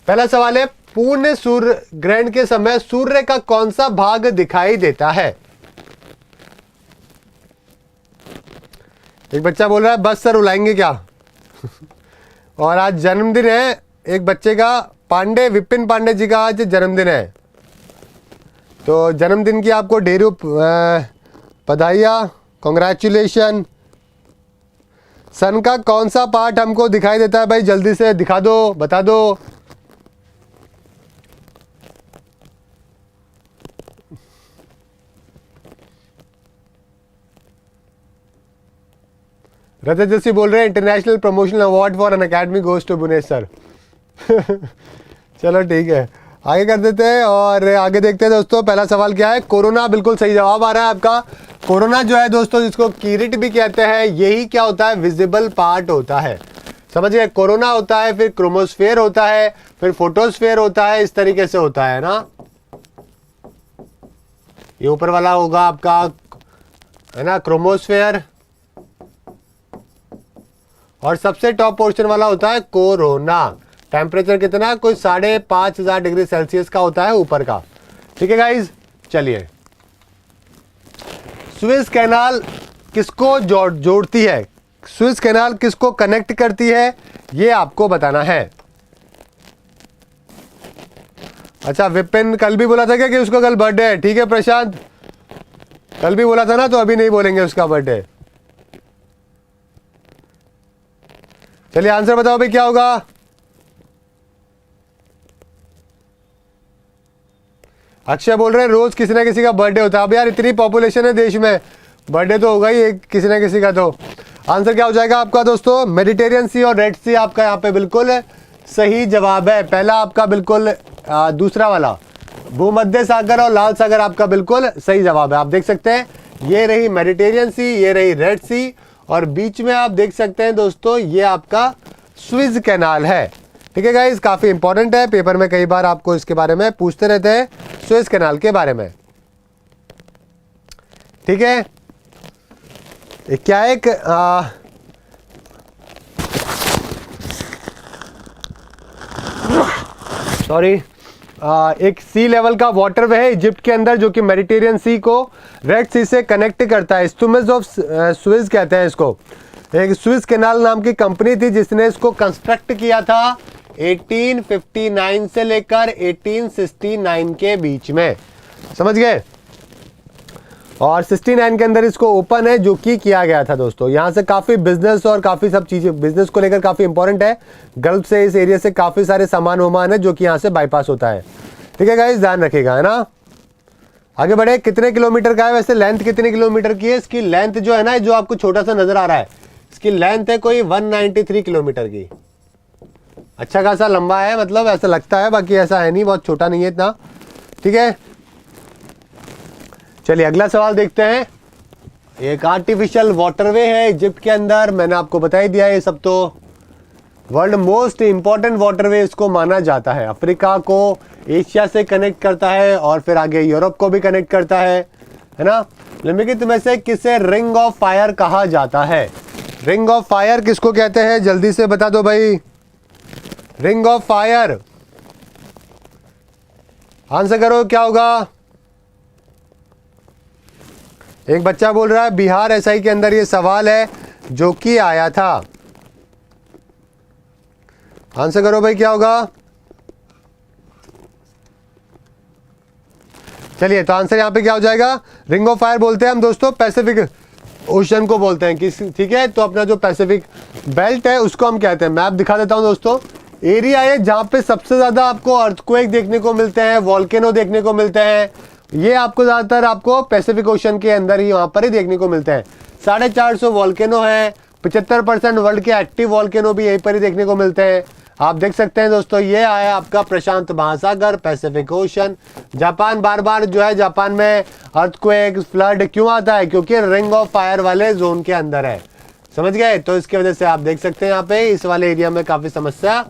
पहला सवाल है, पूर्ण सूर्य ग्रहण के समय सूर्य का कौन सा भाग दिखाई देता है? एक बच्चा बोल रहा है बस सर उलाएंगे क्या? और आज जन्मदिन है एक बच्चे का, पांडे, विपिन पांडे जी का आज जन्मदिन है। तो जन्मदिन की आपको ढेर बधाइयाँ, कॉन्ग्रेचुलेशन। सन का कौन सा पार्ट हमको दिखाई देता है भाई? जल्दी से दिखा दो, बता दो। रजत जोशी बोल रहे हैं international promotional award for an academy goes to Bunesh sir. चलो ठीक है, आगे कर देते हैं और आगे देखते हैं दोस्तों। पहला सवाल क्या है? कोरोना, बिल्कुल सही जवाब आ रहा है आपका। कोरोना जो है दोस्तों, जिसको कीरिट भी कहते हैं, यही क्या होता है? विजिबल पार्ट होता है। समझ गए? कोरोना होता है, फिर क्रोमोस्फेयर होता है, फिर फोटोस्फेयर होता है, इस तरीके से होता है ना। ये ऊपर वाला होगा आपका, है ना, क्रोमोस्फेयर, और सबसे टॉप पोर्शन वाला होता है कोरोना। टेम्परेचर कितना? कोई 5,500 डिग्री सेल्सियस का होता है ऊपर का। ठीक है गाइज, चलिए। सुएज कैनाल किसको जोड़ती है? सुएज कैनाल किसको कनेक्ट करती है, ये आपको बताना है। अच्छा, विपिन कल भी बोला था क्या कि उसको कल बर्थडे है? ठीक है प्रशांत, कल भी बोला था ना, तो अभी नहीं बोलेंगे उसका बर्थडे। चलिए आंसर बताओ भाई, क्या होगा? अक्षय बोल रहे हैं रोज किसी ना किसी का बर्थडे होता है। अब यार इतनी पॉपुलेशन है देश में, बर्थडे तो होगा ही किसी ना किसी का। तो आंसर क्या हो जाएगा आपका दोस्तों? मेडिटेरियन सी और रेड सी आपका यहाँ पे बिल्कुल सही जवाब है। पहला आपका बिल्कुल, दूसरा वाला भूमध्य सागर और लाल सागर आपका बिल्कुल सही जवाब है। आप देख सकते हैं, ये रही मेडिटेरियन सी, ये रही रेड सी, और बीच में आप देख सकते हैं दोस्तों, ये आपका सुएज कैनाल है। ठीक है गाइस, काफी इंपॉर्टेंट है, पेपर में कई बार आपको इसके बारे में पूछते रहते हैं, सुएज कैनाल के बारे में। ठीक है, क्या एक एक सी लेवल का वाटरवे है इजिप्ट के अंदर, जो कि मेडिटेरियन सी को रेड सी से कनेक्ट करता है। स्टूमेज ऑफ सुएज कहते हैं इसको। एक सुएज कैनाल नाम की कंपनी थी जिसने इसको कंस्ट्रक्ट किया था 1859 से लेकर 1869 के बीच में। समझ गए? और 69 के अंदर इसको ओपन है, जो कि किया गया था दोस्तों। यहाँ से काफ़ी बिजनेस और काफ़ी सब चीज़ें बिजनेस को लेकर काफ़ी इंपॉर्टेंट है। गल्फ से, इस एरिया से काफ़ी सारे सामान वामान है जो कि यहाँ से बाईपास होता है। ठीक है गाइस, ध्यान रखिएगा, है ना। आगे बढ़े। कितने किलोमीटर का है वैसे? लेंथ कितने किलोमीटर की है? इसकी लेंथ जो है ना, जो आपको छोटा सा नजर आ रहा है, इसकी लेंथ है कोई 193 किलोमीटर की। अच्छा खासा लंबा है, मतलब ऐसा लगता है, बाकी ऐसा है नहीं, बहुत छोटा नहीं है इतना। ठीक है, चलिए अगला सवाल देखते हैं। एक आर्टिफिशियल वाटरवे है इजिप्ट के अंदर, मैंने आपको बता ही दिया है। ये सब तो वर्ल्ड मोस्ट इंपॉर्टेंट वाटरवे इसको माना जाता है। अफ्रीका को एशिया से कनेक्ट करता है और फिर आगे यूरोप को भी कनेक्ट करता है ना। निम्नलिखित में से किसे रिंग ऑफ फायर कहा जाता है? रिंग ऑफ फायर किसको कहते हैं? जल्दी से बता दो भाई। रिंग ऑफ फायर, आंसर करो, क्या होगा? एक बच्चा बोल रहा है बिहार एसआई के अंदर ये सवाल है जो कि आया था। आंसर करो भाई, क्या होगा? चलिए, तो आंसर यहां पे क्या हो जाएगा? रिंग ऑफ फायर बोलते हैं हम दोस्तों पैसिफिक ओशन को बोलते हैं किस। ठीक है, तो अपना जो पैसिफिक बेल्ट है उसको हम कहते हैं। मैप दिखा देता हूं दोस्तों। एरिया है जहां पे सबसे ज्यादा आपको अर्थक्वेक देखने को मिलते हैं, वॉल्केनो देखने को मिलते हैं। ये आपको ज्यादातर आपको पैसिफिक ओशन के अंदर ही, वहां पर ही देखने को मिलते हैं। 450 वॉल्केनो है, 75% वर्ल्ड के एक्टिव वॉल्केनो भी यहीं पर ही देखने को मिलते हैं। आप देख सकते हैं दोस्तों, ये आया आपका प्रशांत महासागर, पैसिफिक ओशन। जापान, बार बार जो है जापान में अर्थक्वेक, फ्लड क्यों आता है? क्योंकि रिंग ऑफ फायर वाले जोन के अंदर है। समझ गए? तो इसकी वजह से आप देख सकते हैं यहाँ पे इस वाले एरिया में काफी समस्या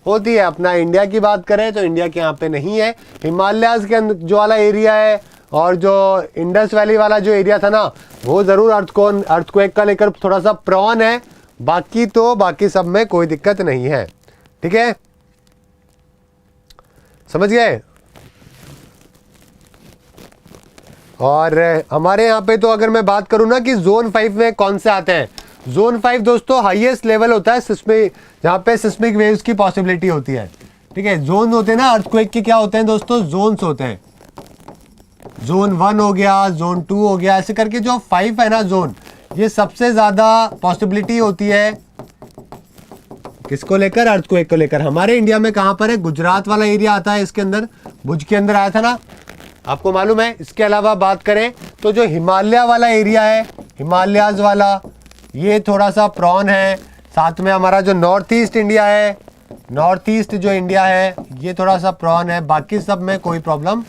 होती है। अपना इंडिया की बात करें तो इंडिया के यहाँ पे नहीं है। हिमालयाज के अंदर जो वाला एरिया है और जो इंडस वैली वाला जो एरिया था ना, वो जरूर अर्थक्वेक का लेकर थोड़ा सा प्रॉन है। बाकी सब में कोई दिक्कत नहीं है। ठीक है, समझ गए। और हमारे यहाँ पे तो अगर मैं बात करूँ ना कि जोन 5 में कौन से आते हैं, जोन 5 दोस्तों हाईएस्ट लेवल होता है सिस्मिक, जहाँ पे सिस्मिक वेव्स की पॉसिबिलिटी होती है। ठीक है, जोन होते हैं ना अर्थक्वेक के, क्या होते हैं दोस्तों, जोन्स होते हैं। जोन 1 हो गया, जोन 2 हो गया, ऐसे करके जो 5 है ना जोन, ये सबसे ज्यादा पॉसिबिलिटी होती है किसको लेकर, अर्थक्वेक को लेकर। हमारे इंडिया में कहां पर है, गुजरात वाला एरिया आता है इसके अंदर, भुज के अंदर आया था ना, आपको मालूम है। इसके अलावा बात करें तो जो हिमालय वाला एरिया है, हिमालयाज वाला, ये थोड़ा सा प्रॉन है। साथ में हमारा जो नॉर्थ ईस्ट इंडिया है, नॉर्थ ईस्ट जो इंडिया है, ये थोड़ा सा प्रॉन है। बाकी सब में कोई प्रॉब्लम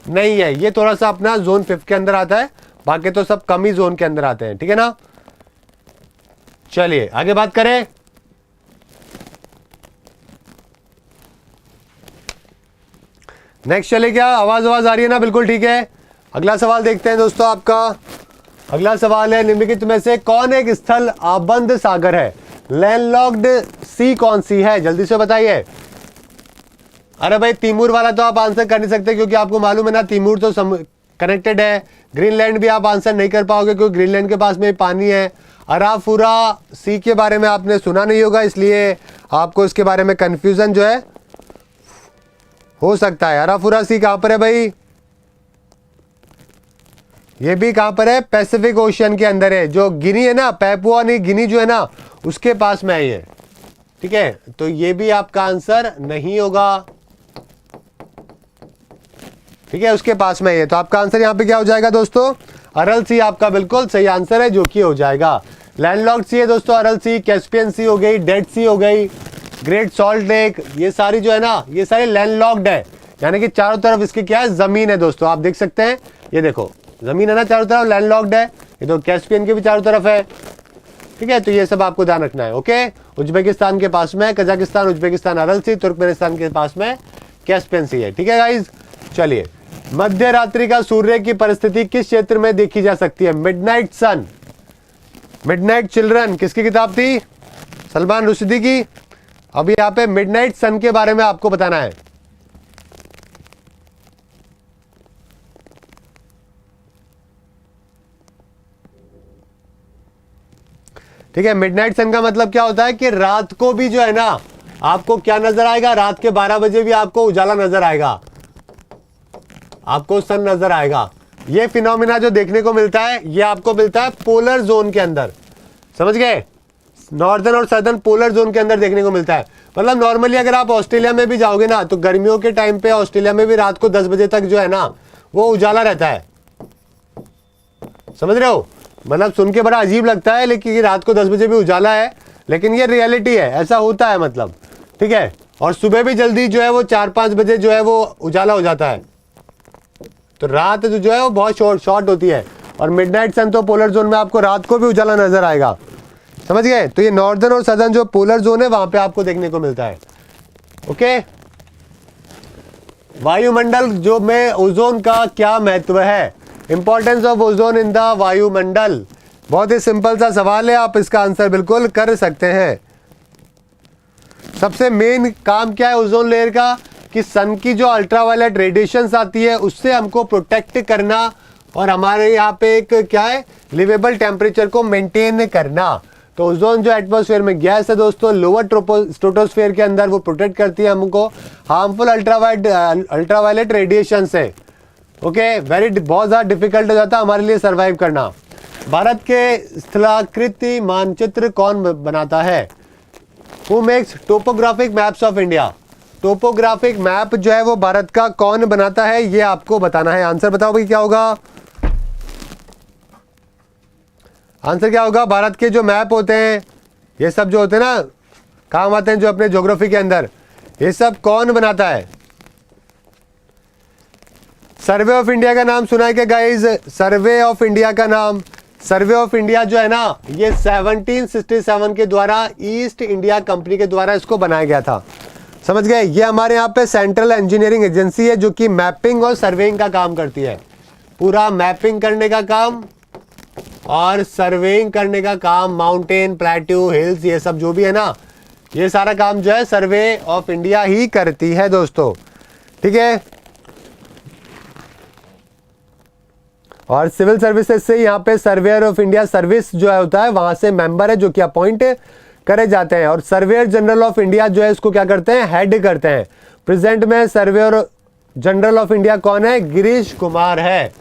नहीं है, ये थोड़ा सा अपना जोन 5 के अंदर आता है, बाकी तो सब कम ही जोन के अंदर आते हैं। ठीक है ना, चलिए आगे बात करें। नेक्स्ट चले, क्या आवाज आ रही है ना, बिल्कुल ठीक है। अगला सवाल देखते हैं दोस्तों आपका। अगला सवाल है, निम्नलिखित में से कौन एक स्थल आबंद सागर है, लैंडलॉक्ड सी कौन सी है, जल्दी से बताइए। अरे भाई तिमूर वाला तो आप आंसर कर नहीं सकते, क्योंकि आपको मालूम है ना तिमूर तो कनेक्टेड है। ग्रीनलैंड भी आप आंसर नहीं कर पाओगे, क्योंकि ग्रीनलैंड के पास में पानी है। अराफुरा सी के बारे में आपने सुना नहीं होगा, इसलिए आपको इसके बारे में कंफ्यूजन जो है हो सकता है। अराफुरा सी कहां पर है भाई, ये भी कहां पर है, पैसिफिक ओशियन के अंदर है। जो गिनी है ना, पैपुआ न्यू गिनी जो है ना, उसके पास में है ये। ठीक है, तो ये भी आपका आंसर नहीं होगा। ठीक है, उसके पास में है, तो आपका आंसर यहां पे क्या हो जाएगा दोस्तों, अरल सी आपका बिल्कुल सही आंसर है, जो कि हो जाएगा लैंडलॉक्ड सी है दोस्तों। अरल सी, कैस्पियन सी हो गई, डेड सी हो गई, ग्रेट सॉल्ट लेक, ये सारी जो है ना, ये सारी लैंडलॉक्ड है, यानी कि चारों तरफ इसके क्या है, जमीन है दोस्तों। आप देख सकते हैं, ये देखो जमीन है ना, चारों तरफ लैंडलॉक्ड है। ये तो कैस्पियन के भी चारों तरफ है। ठीक है, तो ये सब आपको ध्यान रखना है। ओके, उज्बेकिस्तान के पास में कजाकिस्तान, उज्बेकिस्तान अरल सी, तुर्कमेनिस्तान के पास में कैस्पियन सी है। ठीक है गाइज, चलिए मध्य रात्रि का सूर्य की परिस्थिति किस क्षेत्र में देखी जा सकती है, मिडनाइट सन, मिडनाइट चिल्ड्रन किसकी किताब थी, सलमान रुश्दी की। अभी यहाँ पे मिडनाइट सन के बारे में आपको बताना है। ठीक है, मिडनाइट सन का मतलब क्या होता है कि रात को भी जो है ना आपको क्या नजर आएगा, रात के 12 बजे भी आपको उजाला नजर आएगा, आपको सन नजर आएगा। ये फिनोमिना जो देखने को मिलता है, ये आपको मिलता है पोलर जोन के अंदर, समझ गए, नॉर्दर्न और सदर्न पोलर जोन के अंदर देखने को मिलता है। मतलब नॉर्मली अगर आप ऑस्ट्रेलिया में भी जाओगे ना, तो गर्मियों के टाइम पे ऑस्ट्रेलिया में भी रात को 10 बजे तक जो है ना वो उजाला रहता है, समझ रहे हो। मतलब सुन के बड़ा अजीब लगता है, लेकिन रात को 10 बजे भी उजाला है, लेकिन ये रियलिटी है, ऐसा होता है मतलब। ठीक है, और सुबह भी जल्दी जो है वो 4-5 बजे जो है वो उजाला हो जाता है। तो रात जो है वो बहुत शॉर्ट होती है, और मिडनाइट सन तो पोलर जोन में आपको रात को भी उजाला नजर आएगा, समझ गए। तो ये नॉर्दर्न और सदर्न जो पोलर जोन है वहां पे आपको देखने को मिलता है। ओके, वायुमंडल जो में ओजोन का क्या महत्व है, importance of ozone in the वायुमंडल। बहुत ही सिंपल सा सवाल है, आप इसका आंसर बिल्कुल कर सकते हैं। सबसे मेन काम क्या है ओजोन लेयर का, कि सन की जो अल्ट्रावायलेट रेडिएशंस आती है उससे हमको प्रोटेक्ट करना, और हमारे यहाँ पे एक क्या है, लिवेबल टेम्परेचर को मेंटेन करना। तो ओजोन जो एटमॉस्फेयर में गैस है दोस्तों, लोअर स्ट्रेटोस्फेयर के अंदर वो प्रोटेक्ट करती है हमको हार्मफुल अल्ट्रावायलेट रेडिएशन से। ओके, बहुत ज़्यादा डिफिकल्ट हो जाता है हमारे लिए सर्वाइव करना। भारत के स्थलाकृति मानचित्र कौन बनाता है, who makes topographic maps of India. Topographic map जो है वो भारत का कौन बनाता है, ये आपको बताना है। आंसर बताओ भाई क्या होगा, आंसर क्या होगा। भारत के जो मैप होते हैं, ये सब जो होते हैं ना, काम आते हैं जो अपने ज्योग्राफी के अंदर, ये सब कौन बनाता है। सर्वे ऑफ इंडिया का नाम सुना है क्या गाइज, सर्वे ऑफ इंडिया का नाम, सर्वे ऑफ इंडिया जो है ना, ये 1767 के द्वारा ईस्ट इंडिया कंपनी के द्वारा इसको बनाया गया था, समझ गए। ये हमारे यहाँ पे सेंट्रल इंजीनियरिंग एजेंसी है जो कि मैपिंग और सर्वेइंग का काम करती है, पूरा मैपिंग करने का काम और सर्वेइंग करने का काम, माउंटेन, प्लेट्यू, हिल्स, ये सब जो भी है ना, ये सारा काम जो है सर्वे ऑफ इंडिया ही करती है दोस्तों। ठीक है। और सिविल सर्विसेज से यहाँ पे सर्वेयर ऑफ इंडिया सर्विस जो है होता है, वहां से मेंबर है जो कि अपॉइंट करे जाते हैं। और सर्वेयर जनरल ऑफ इंडिया जो है इसको क्या करते हैं, हेड करते हैं। प्रेजेंट में सर्वेयर जनरल ऑफ इंडिया कौन है, गिरीश कुमार है।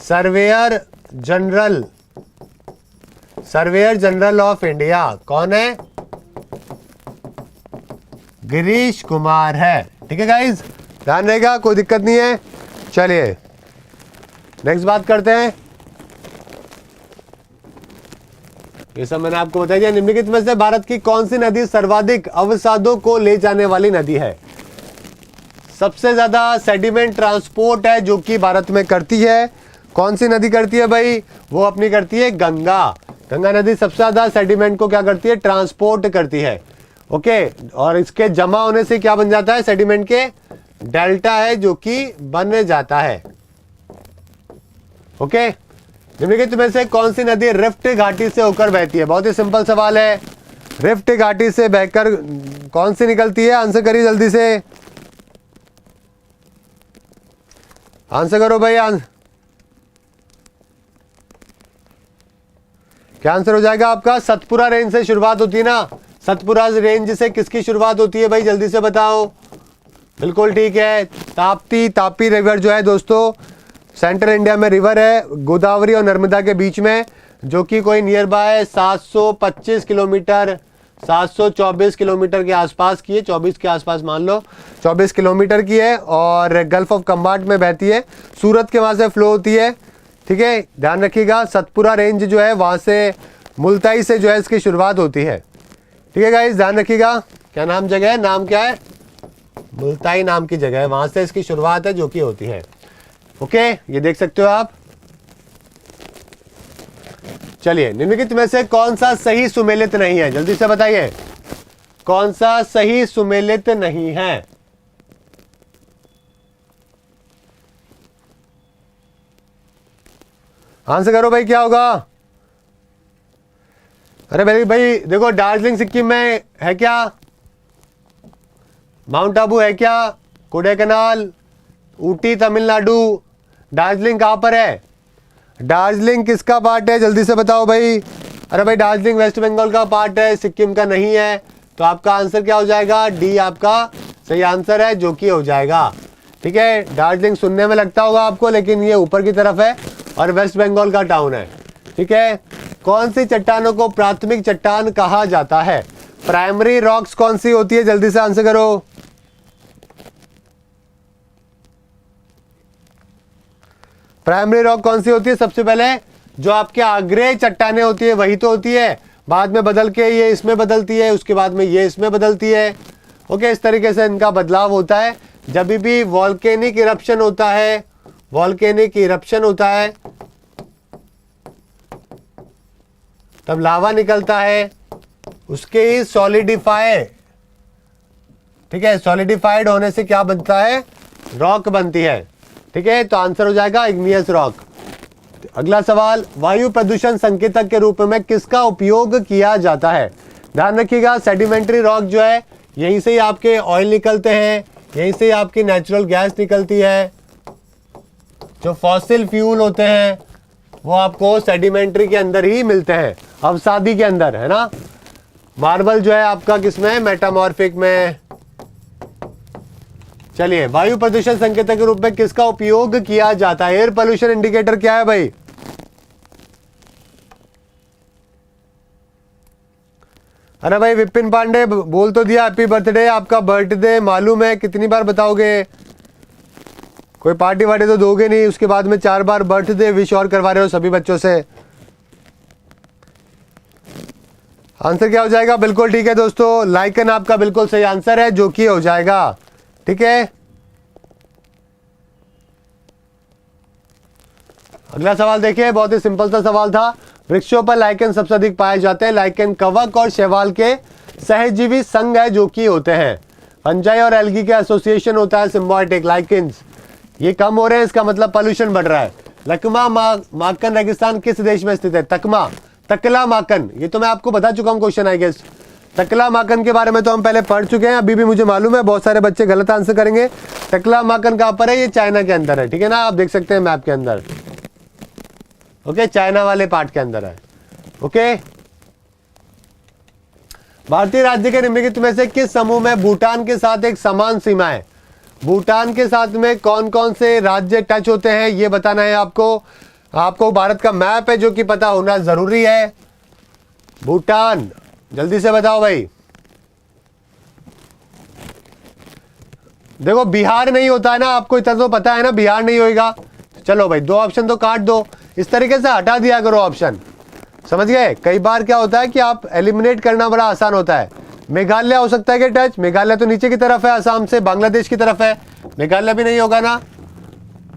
सर्वेयर जनरल ऑफ इंडिया कौन है, गिरीश कुमार है। ठीक है गाइज, ध्यान रहेगा, कोई दिक्कत नहीं है। चलिए नेक्स्ट बात करते हैं। ये सब मैंने आपको बताया दिया। निम्नलिखित में से भारत की कौन सी नदी सर्वाधिक अवसादों को ले जाने वाली नदी है। सबसे ज्यादा सेडिमेंट ट्रांसपोर्ट है जो कि भारत में करती है, कौन सी नदी करती है भाई, वो अपनी करती है गंगा। गंगा नदी सबसे ज्यादा सेडिमेंट को क्या करती है, ट्रांसपोर्ट करती है। ओके, और इसके जमा होने से क्या बन जाता है, सेडिमेंट के डेल्टा है जो कि बन जाता है। ओके, निम्नलिखित में से कौन सी नदी रिफ्ट घाटी से होकर बहती है। बहुत ही सिंपल सवाल है, रिफ्ट घाटी से बहकर कौन सी निकलती है, आंसर करिए जल्दी से, आंसर करो भाई। क्या आंसर हो जाएगा आपका, सतपुरा रेंज से शुरुआत होती है ना। सतपुरा रेंज से किसकी शुरुआत होती है भाई, जल्दी से बताओ। बिल्कुल ठीक है, तापी रिवर जो है दोस्तों सेंट्रल इंडिया में रिवर है, गोदावरी और नर्मदा के बीच में, जो कि कोई नियर बाय 725 किलोमीटर 724 किलोमीटर के आसपास की है, 24 के आसपास मान लो, 24 किलोमीटर की है। और गल्फ ऑफ कम्बाट में बहती है, सूरत के वहाँ से फ्लो होती है। ठीक है, ध्यान रखिएगा, सतपुरा रेंज जो है वहाँ से मुल्ताई से जो है इसकी शुरुआत होती है। ठीक है गाइस, ध्यान रखिएगा। क्या नाम जगह है, नाम क्या है, मुल्ताई नाम की जगह है, वहाँ से इसकी शुरुआत है जो कि होती है। ओके, ये देख सकते हो आप। चलिए, निम्नलिखित में से कौन सा सही सुमेलित नहीं है, जल्दी से बताइए, कौन सा सही सुमेलित नहीं है। आंसर करो भाई, क्या होगा। अरे भाई देखो, दार्जिलिंग सिक्किम में है क्या, माउंट आबू है क्या, कोडाईकनाल, ऊटी तमिलनाडु, दार्जिलिंग कहां पर है, दार्जिलिंग किसका पार्ट है, जल्दी से बताओ भाई। अरे भाई दार्जिलिंग वेस्ट बंगाल का पार्ट है, सिक्किम का नहीं है। तो आपका आंसर क्या हो जाएगा, डी आपका सही आंसर है जो कि हो जाएगा। ठीक है, दार्जिलिंग सुनने में लगता होगा आपको, लेकिन ये ऊपर की तरफ है और वेस्ट बंगाल का टाउन है। ठीक है, कौन सी चट्टानों को प्राथमिक चट्टान कहा जाता है। प्राइमरी रॉक्स कौन सी होती है, जल्दी से आंसर करो। प्राइमरी रॉक कौन सी होती है, सबसे पहले जो आपके आग्रेय चट्टानें होती है वही तो होती है, बाद में बदल के ये इसमें बदलती है, उसके बाद में ये इसमें बदलती है। ओके, इस तरीके से इनका बदलाव होता है। जब भी वॉल्केनिक इरप्शन होता है, वॉल्केनिक इरप्शन होता है, तब लावा निकलता है, उसके ही सॉलिडिफाई, ठीक है, सॉलिडिफाइड होने से क्या बनता है, रॉक बनती है। ठीक है, तो आंसर हो जाएगा इग्नियस रॉक। अगला सवाल, वायु प्रदूषण संकेतक के रूप में किसका उपयोग किया जाता है। ध्यान रखिएगा, सेडिमेंट्री रॉक जो है यहीं से ही आपके ऑयल निकलते हैं, यहीं से ही आपकी नेचुरल गैस निकलती है। जो फॉसिल फ्यूल होते हैं वो आपको सेडिमेंट्री के अंदर ही मिलते हैं, अवसादी के अंदर, है ना। मार्बल जो है आपका किसमें है, मेटामॉर्फिक में। चलिए, वायु प्रदूषण संकेतक के रूप में किसका उपयोग किया जाता है। एयर पोल्यूशन इंडिकेटर क्या है भाई, अरे भाई विपिन पांडे बोल तो दिया हैप्पी बर्थडे, आपका बर्थडे मालूम है, कितनी बार बताओगे, कोई पार्टी वार्टी तो दोगे नहीं, उसके बाद में 4 बार बर्थडे विश और करवा रहे हो सभी बच्चों से। आंसर क्या हो जाएगा, बिल्कुल ठीक है दोस्तों, लाइकन आपका बिल्कुल सही आंसर है जो कि हो जाएगा। ठीक है, अगला सवाल देखिए, बहुत ही सिंपल सा सवाल था। वृक्षों पर लाइकन सबसे अधिक पाए जाते हैं। लाइकन कवक और शैवाल के सहजीवी संघ है जो कि होते हैं। फंजाई और एल्गी के एसोसिएशन होता है सिम्बायोटिक। लाइकेंस ये कम हो रहे हैं, इसका मतलब पॉल्यूशन बढ़ रहा है। लकमा माकन रेगिस्तान किस देश में स्थित है। तकला माकन, ये तो मैं आपको बता चुका हूँ क्वेश्चन आई गेस। तकला माकन के बारे में तो हम पहले पढ़ चुके हैं, अभी भी मुझे मालूम है बहुत सारे बच्चे गलत आंसर करेंगे। तकलामाकन कहाँ पर है? ये चाइना के अंदर है, ठीक है ना, आप देख सकते हैं मैप के अंदर। ओके, चाइना वाले पार्ट के अंदर है। ओके, भारतीय राज्य के निम्नलिखित में से किस समूह में भूटान के साथ एक समान सीमा है? भूटान के साथ में कौन कौन से राज्य टच होते हैं ये बताना है आपको। आपको भारत का मैप है जो कि पता होना जरूरी है। भूटान, जल्दी से बताओ भाई। देखो बिहार नहीं होता है ना, आपको इतना तो पता है ना, बिहार नहीं होएगा। चलो भाई, 2 ऑप्शन तो काट दो, इस तरीके से हटा दिया करो ऑप्शन, समझ गए। कई बार क्या होता है कि आप एलिमिनेट करना बड़ा आसान होता है। मेघालय हो सकता है कि टच, मेघालय तो नीचे की तरफ है, असम से बांग्लादेश की तरफ है, मेघालय भी नहीं होगा ना,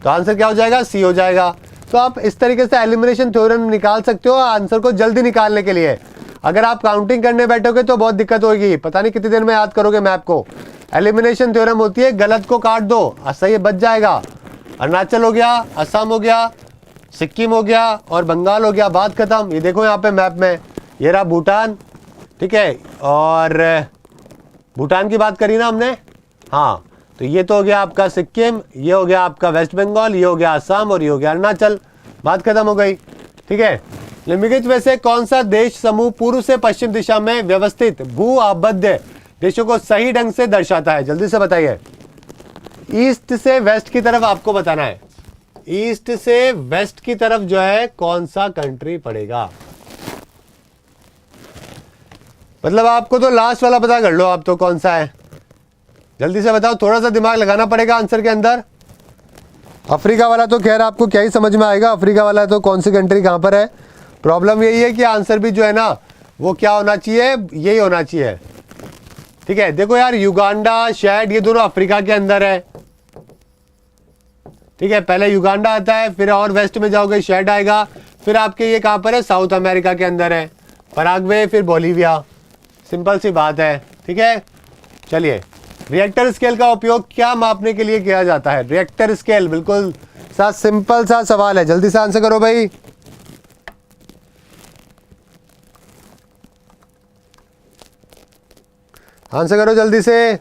तो आंसर क्या हो जाएगा? सी हो जाएगा। तो आप इस तरीके से एलिमिनेशन थ्योरम निकाल सकते हो आंसर को जल्दी निकालने के लिए। अगर आप काउंटिंग करने बैठोगे तो बहुत दिक्कत होगी, पता नहीं कितनी देर में याद करोगे मैप को। एलिमिनेशन थ्योरम होती है गलत को काट दो, सही बच जाएगा। अरुणाचल हो गया, असम हो गया, सिक्किम हो गया और बंगाल हो गया, बात खत्म। ये देखो यहाँ पे मैप में, ये रहा भूटान, ठीक है, और भूटान की बात करी ना हमने, हाँ, तो ये तो हो गया आपका सिक्किम, ये हो गया आपका वेस्ट बंगाल, ये हो गया असम और ये हो गया अरुणाचल, बात खत्म हो गई, ठीक है। निम्नलिखित में से कौन सा देश समूह पूर्व से पश्चिम दिशा में व्यवस्थित भू आबद्ध देशों को सही ढंग से दर्शाता है? जल्दी से बताइए। ईस्ट से वेस्ट की तरफ आपको बताना है, ईस्ट से वेस्ट की तरफ जो है कौन सा कंट्री पड़ेगा। मतलब आपको तो लास्ट वाला पता कर लो आप तो कौन सा है, जल्दी से बताओ, थोड़ा सा दिमाग लगाना पड़ेगा आंसर के अंदर। अफ्रीका वाला तो खैर आपको क्या ही समझ में आएगा, अफ्रीका वाला तो कौन सी कंट्री कहां पर है। प्रॉब्लम यही है कि आंसर भी जो है ना वो क्या होना चाहिए, यही होना चाहिए, ठीक है। देखो यार, युगांडा, शैड, ये दोनों अफ्रीका के अंदर है, ठीक है। पहले युगांडा आता है, फिर और वेस्ट में जाओगे शैड आएगा, फिर आपके ये कहां पर है? साउथ अमेरिका के अंदर है, पराग्वे, फिर बोलीविया, सिंपल सी बात है, ठीक है। चलिए, रिएक्टर स्केल का उपयोग क्या मापने के लिए किया जाता है? रिएक्टर स्केल, बिल्कुल सा सिंपल सा सवाल है, जल्दी से आंसर करो भाई। आंसर करो जल्दी से।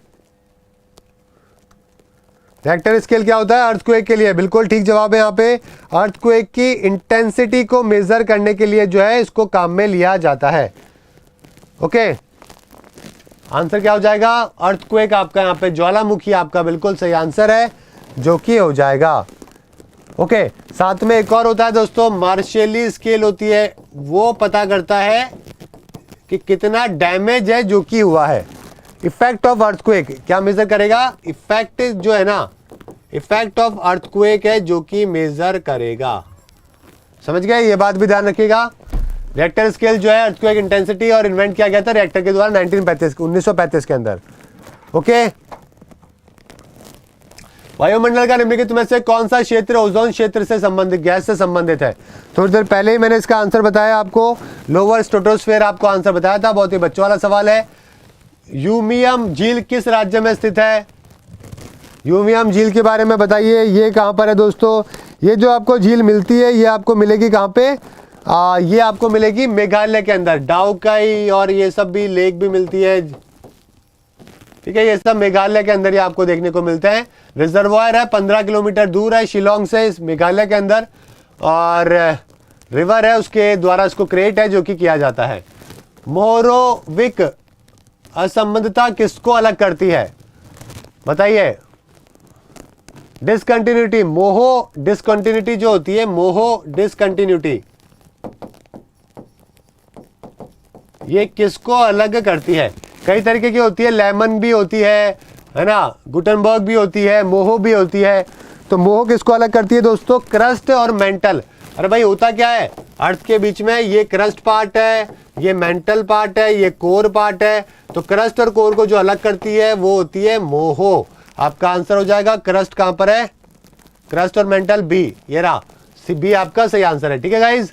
रिएक्टर स्केल क्या होता है? अर्थक्वेक के लिए, बिल्कुल ठीक जवाब है यहाँ पे। अर्थक्वेक की इंटेंसिटी को मेजर करने के लिए जो है इसको काम में लिया जाता है। ओके, आंसर क्या हो जाएगा? अर्थक्वेक आपका यहाँ पे ज्वालामुखी आपका बिल्कुल सही आंसर है, जो कि हो जाएगा। ओके, साथ में एक और होता है दोस्तों, मार्शेली स्केल होती है, वो पता करता है कि कितना डैमेज है जो कि हुआ है। इफेक्ट ऑफ अर्थक्वेक क्या मेजर करेगा? इफेक्ट जो है ना, इफेक्ट ऑफ अर्थक्वेक है जो कि मेजर करेगा, समझ गए, ये बात भी ध्यान रखिएगा। रिएक्टर स्केल जो है अर्थक्वेक इंटेंसिटी, और इन्वेंट किया गया था रिएक्टर के द्वारा 1935 के अंदर। ओके, वायुमंडल का निम्नलिखित में से कौन सा क्षेत्र ओजोन क्षेत्र से संबंधित, गैस से संबंधित है? थोड़ी देर पहले ही मैंने इसका आंसर बताया आपको, लोअर स्ट्रेटोस्फेयर आपको आंसर बताया था, बहुत ही बच्चों वाला सवाल है। यूमियम झील किस राज्य में स्थित है? यूमियम झील के बारे में बताइए, ये कहां पर है दोस्तों? ये जो आपको झील मिलती है ये आपको मिलेगी कहां पे? ये आपको मिलेगी मेघालय के अंदर, डाउकाई और ये सब भी लेक भी मिलती है, ठीक है, ये सब मेघालय के अंदर ही आपको देखने को मिलते हैं। रिजर्वायर है 15 किलोमीटर दूर है शिलोंग से, इस मेघालय के अंदर, और रिवर है उसके द्वारा इसको क्रिएट है जो कि किया जाता है। मोहरोविक असंबद्धता किसको अलग करती है? बताइए। डिसकंटिन्यूटी, मोहो डिसकंटिन्यूटी जो होती है, मोहो डिसकंटिन्यूटी, ये किसको अलग करती है? कई तरीके की होती है, लेमन भी होती है ना, गुटनबर्ग भी होती है, मोहो भी होती है। तो मोहो किसको अलग करती है दोस्तों? क्रस्ट और मेंटल। अरे भाई होता क्या है, अर्थ के बीच में ये क्रस्ट पार्ट है, ये मेंटल पार्ट है, ये कोर पार्ट है, तो क्रस्ट और कोर को जो अलग करती है वो होती है मोहो। आपका आंसर हो जाएगा, क्रस्ट कहां पर है? क्रस्ट और मेंटल बी, ये रहा, बी आपका सही आंसर है, ठीक है गाइज।